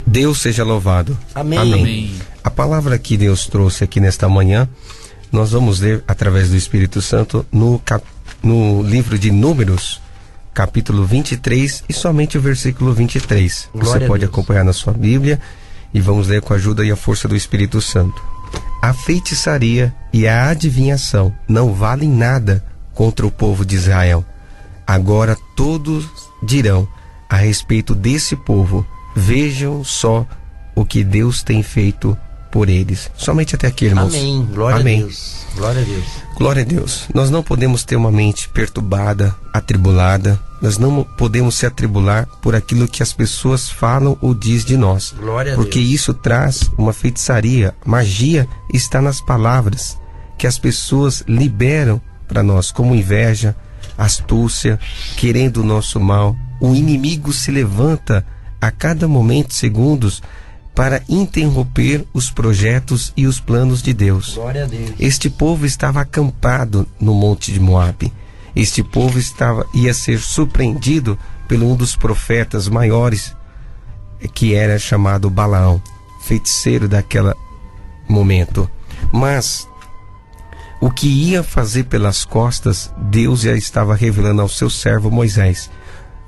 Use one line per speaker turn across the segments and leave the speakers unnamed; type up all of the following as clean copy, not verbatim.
Deus seja louvado.
Amém.
Amém. A palavra que Deus trouxe aqui nesta manhã, nós vamos ler através do Espírito Santo no livro de Números, capítulo 23 e somente o versículo 23. Você pode acompanhar na sua Bíblia e vamos ler com a ajuda e a força do Espírito Santo. A feitiçaria e a adivinhação não valem nada contra o povo de Israel. Agora todos dirão a respeito desse povo: vejam só o que Deus tem feito por eles. Somente até aqui, irmãos.
Amém. Glória
Amém.
a Deus. Glória a Deus.
Glória a Deus. Nós não podemos ter uma mente perturbada, atribulada. Nós não podemos se atribular por aquilo que as pessoas falam ou diz de nós.
Glória a
porque
Deus.
isso traz uma feitiçaria. Magia está nas palavras que as pessoas liberam para nós, como inveja, astúcia, querendo o nosso mal. O inimigo se levanta a cada momento, segundos, para interromper os projetos e os planos de Deus.
Glória a Deus.
Este povo estava acampado no monte de Moabe. Este povo ia ser surpreendido por um dos profetas maiores, que era chamado Balaão, feiticeiro daquele momento. Mas o que ia fazer pelas costas, Deus já estava revelando ao seu servo Moisés.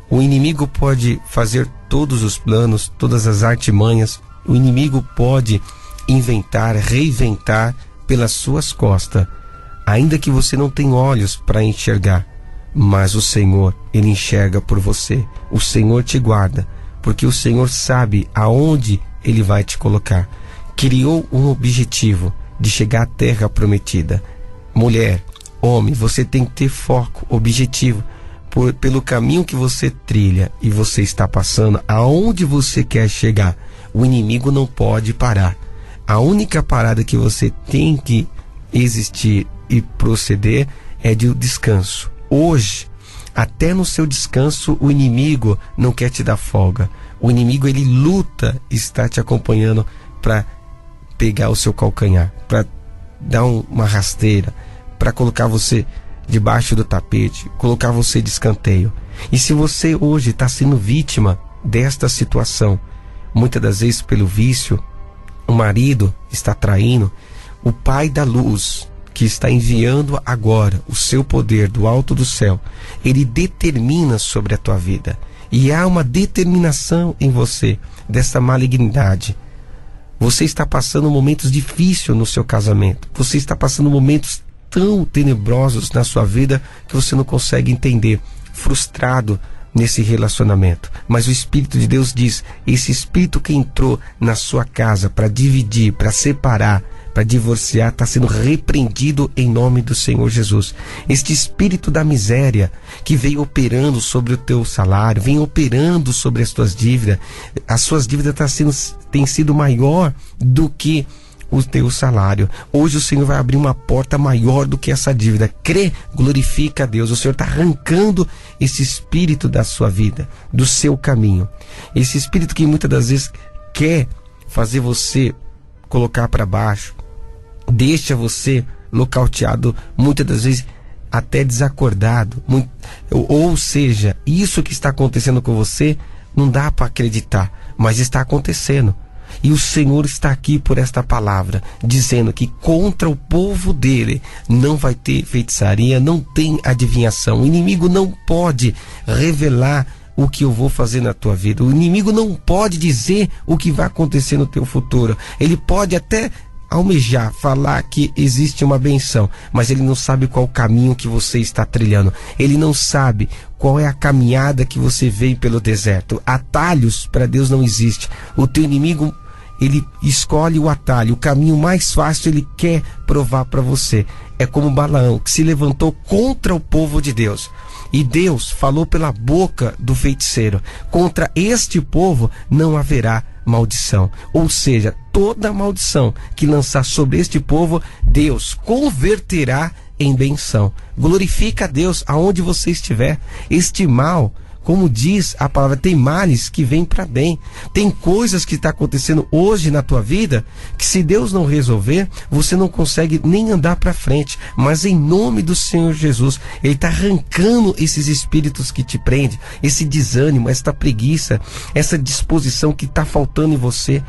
O inimigo pode fazer todos os planos, todas as artimanhas. O inimigo pode inventar, reinventar pelas suas costas, ainda que você não tenha olhos para enxergar. Mas o Senhor, Ele enxerga por você. O Senhor te guarda, porque o Senhor sabe aonde Ele vai te colocar. Criou um objetivo de chegar à terra prometida. Mulher, homem, você tem que ter foco, objetivo. Pelo caminho que você trilha e você está passando, aonde você quer chegar, o inimigo não pode parar. A única parada que você tem que existir e proceder é de descanso. Hoje, até no seu descanso, o inimigo não quer te dar folga. O inimigo, ele luta, está te acompanhando para pegar o seu calcanhar, para dar uma rasteira, para colocar você debaixo do tapete, colocar você de escanteio. E se você hoje está sendo vítima desta situação, muitas das vezes pelo vício, o marido está traindo, o Pai da luz, que está enviando agora o seu poder do alto do céu, ele determina sobre a tua vida. E há uma determinação em você dessa malignidade. Você está passando momentos difíceis no seu casamento. Você está passando momentos tão tenebrosos na sua vida que você não consegue entender, frustrado nesse relacionamento. Mas o Espírito de Deus diz: esse Espírito que entrou na sua casa para dividir, para separar, para divorciar, está sendo repreendido em nome do Senhor Jesus. Este espírito da miséria que veio operando sobre o teu salário, vem operando sobre as tuas dívidas. As suas dívidas têm sido maior do que o teu salário. Hoje o Senhor vai abrir uma porta maior do que essa dívida. Crê, glorifica a Deus. O Senhor está arrancando esse espírito da sua vida, do seu caminho. Esse espírito que muitas das vezes quer fazer você colocar para baixo, deixa você nocauteado, muitas das vezes até desacordado. Ou seja, isso que está acontecendo com você não dá para acreditar, mas está acontecendo. E o Senhor está aqui por esta palavra, dizendo que contra o povo dele não vai ter feitiçaria, não tem adivinhação. O inimigo não pode revelar o que eu vou fazer na tua vida. O inimigo não pode dizer o que vai acontecer no teu futuro. Ele pode até almejar, falar que existe uma benção, mas ele não sabe qual o caminho que você está trilhando. Ele não sabe qual é a caminhada que você veio pelo deserto. Atalhos para Deus não existe. O teu inimigo, ele escolhe o atalho, o caminho mais fácil ele quer provar para você. É como Balaão, que se levantou contra o povo de Deus. E Deus falou pela boca do feiticeiro: contra este povo não haverá maldição. Ou seja, toda maldição que lançar sobre este povo, Deus converterá em benção. Glorifica a Deus aonde você estiver. Este mal, Como diz a palavra, tem males que vêm para bem. Tem coisas que está acontecendo hoje na tua vida que, se Deus não resolver, você não consegue nem andar para frente. Mas em nome do Senhor Jesus, Ele está arrancando esses espíritos que te prendem, esse desânimo, esta preguiça, essa disposição que está faltando em você.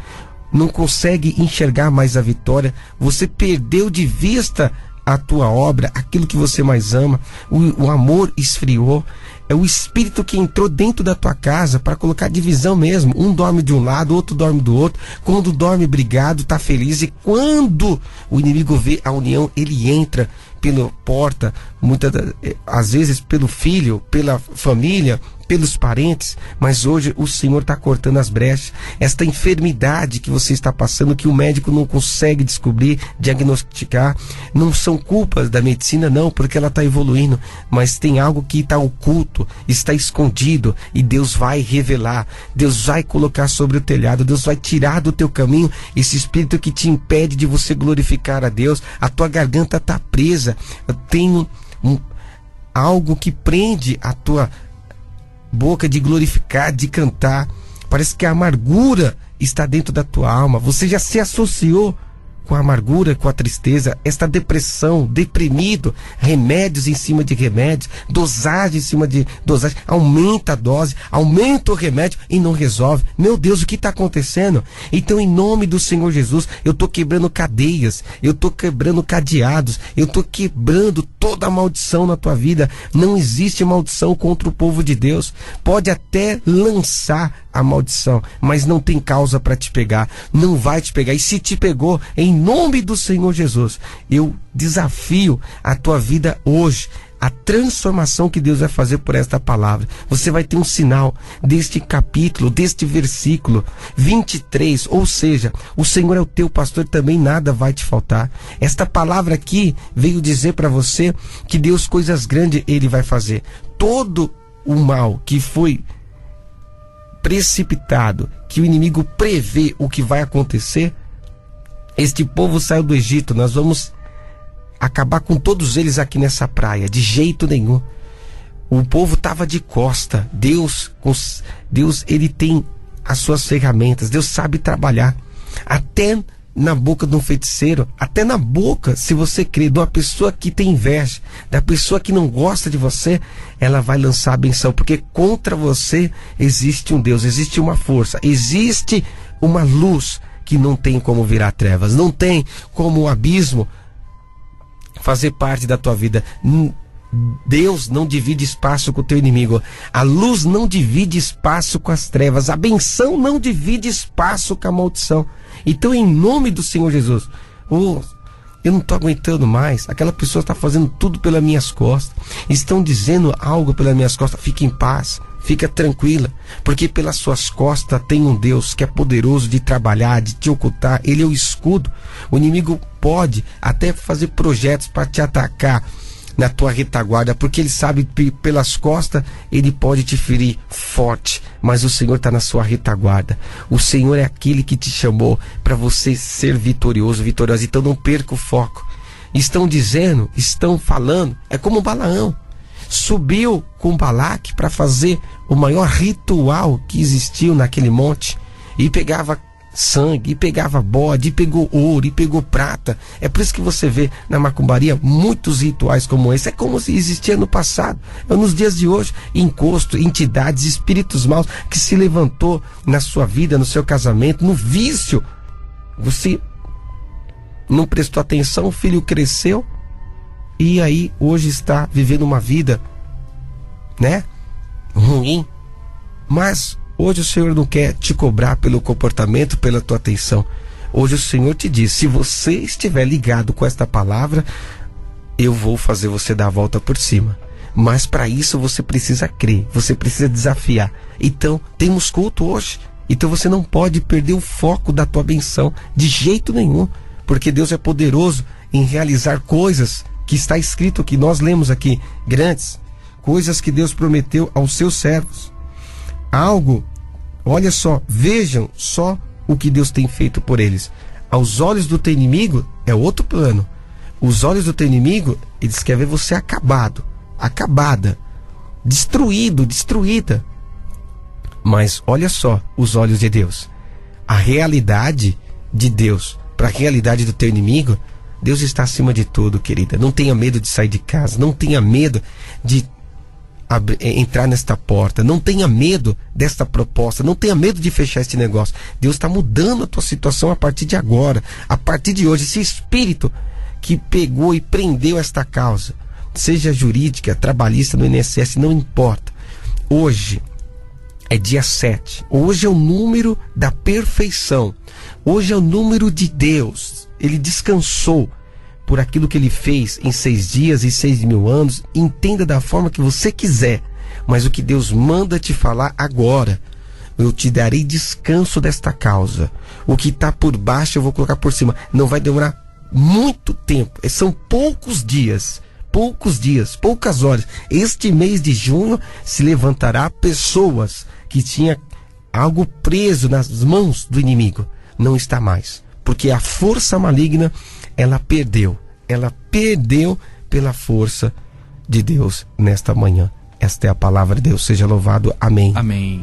Não consegue enxergar mais a vitória. Você perdeu de vista a tua obra, aquilo que você mais ama. O amor esfriou. É o espírito que entrou dentro da tua casa para colocar divisão mesmo. Um dorme de um lado, outro dorme do outro. Quando dorme brigado, tá feliz. E quando o inimigo vê a união, ele entra pela porta, às vezes pelo filho, pela família, pelos parentes. Mas hoje o Senhor está cortando as brechas. Esta enfermidade que você está passando, que o médico não consegue descobrir, diagnosticar, não são culpas da medicina, não, porque ela está evoluindo, mas tem algo que está oculto, está escondido, e Deus vai revelar. Deus vai colocar sobre o telhado. Deus vai tirar do teu caminho esse espírito que te impede de você glorificar a Deus. A tua garganta está presa. Tem algo que prende a tua boca de glorificar, de cantar. Parece que a amargura está dentro da tua alma. Você já se associou com a amargura, com a tristeza, esta depressão, deprimido, remédios em cima de remédios, dosagem em cima de dosagem, aumenta a dose, aumenta o remédio e não resolve. Meu Deus, o que está acontecendo? Então, em nome do Senhor Jesus, eu estou quebrando cadeias, eu estou quebrando cadeados, eu estou quebrando toda a maldição na tua vida. Não existe maldição contra o povo de Deus. Pode até lançar a maldição, mas não tem causa para te pegar, não vai te pegar. E se te pegou, em nome do Senhor Jesus, eu desafio a tua vida hoje, a transformação que Deus vai fazer por esta palavra. Você vai ter um sinal deste capítulo, deste versículo 23, ou seja, o Senhor é o teu pastor, também nada vai te faltar. Esta palavra aqui veio dizer para você que Deus, coisas grandes Ele vai fazer. Todo o mal que foi precipitado, que o inimigo prevê o que vai acontecer, este povo saiu do Egito, nós vamos acabar com todos eles aqui nessa praia, de jeito nenhum. O povo estava de costa. Deus, Ele tem as suas ferramentas. Deus sabe trabalhar. Até na boca de um feiticeiro, até na boca, se você crê, de uma pessoa que tem inveja, da pessoa que não gosta de você, ela vai lançar a benção, porque contra você existe um Deus, existe uma força, existe uma luz que não tem como virar trevas, não tem como o abismo fazer parte da tua vida. Deus não divide espaço com o teu inimigo. A luz não divide espaço com as trevas. A benção não divide espaço com a maldição. Então, em nome do Senhor Jesus, eu não estou aguentando mais. Aquela pessoa está fazendo tudo pelas minhas costas. Estão dizendo algo pelas minhas costas. Fique em paz, fica tranquila, porque pelas suas costas tem um Deus que é poderoso de trabalhar, de te ocultar. Ele é o escudo. O inimigo pode até fazer projetos para te atacar na tua retaguarda, porque ele sabe que pelas costas ele pode te ferir forte, mas o Senhor está na sua retaguarda. O Senhor é aquele que te chamou para você ser vitorioso, vitoriosa. Então não perca o foco. Estão dizendo, estão falando, é como Balaão subiu com Balaque para fazer o maior ritual que existiu naquele monte, e pegava sangue, e pegava bode, e pegou ouro, e pegou prata. É por isso que você vê na macumbaria muitos rituais como esse. É como se existia no passado, nos dias de hoje. Encosto, entidades, espíritos maus que se levantou na sua vida, no seu casamento, no vício. Você não prestou atenção, o filho cresceu e aí hoje está vivendo uma vida, ruim. Mas hoje o Senhor não quer te cobrar pelo comportamento, pela tua atenção. Hoje o Senhor te diz: se você estiver ligado com esta palavra, eu vou fazer você dar a volta por cima. Mas para isso você precisa crer, você precisa desafiar. Então, temos culto hoje. Então você não pode perder o foco da tua benção, de jeito nenhum. Porque Deus é poderoso em realizar coisas que está escrito, que nós lemos aqui, grandes. Coisas que Deus prometeu aos seus servos. Algo, olha só, vejam só o que Deus tem feito por eles. Aos olhos do teu inimigo é outro plano. Os olhos do teu inimigo, eles querem ver você acabado, acabada. destruída. Mas olha só os olhos de Deus. A realidade de Deus para a realidade do teu inimigo, Deus está acima de tudo, querida. Não tenha medo de sair de casa, não tenha medo de entrar nesta porta, não tenha medo desta proposta, não tenha medo de fechar este negócio. Deus está mudando a tua situação a partir de agora, a partir de hoje. Esse espírito que pegou e prendeu esta causa, seja jurídica, trabalhista, no INSS, não importa. Hoje é dia 7, hoje é o número da perfeição, hoje é o número de Deus. Ele descansou por aquilo que ele fez em 6 dias e 6.000 anos. Entenda da forma que você quiser, mas o que Deus manda te falar agora: eu te darei descanso desta causa. O que está por baixo eu vou colocar por cima. Não vai demorar muito tempo, são poucos dias, poucas horas. Este mês de junho se levantará pessoas que tinham algo preso nas mãos do inimigo. Não está mais, porque a força maligna, ela perdeu pela força de Deus nesta manhã. Esta é a palavra de Deus, seja louvado, amém.
Amém.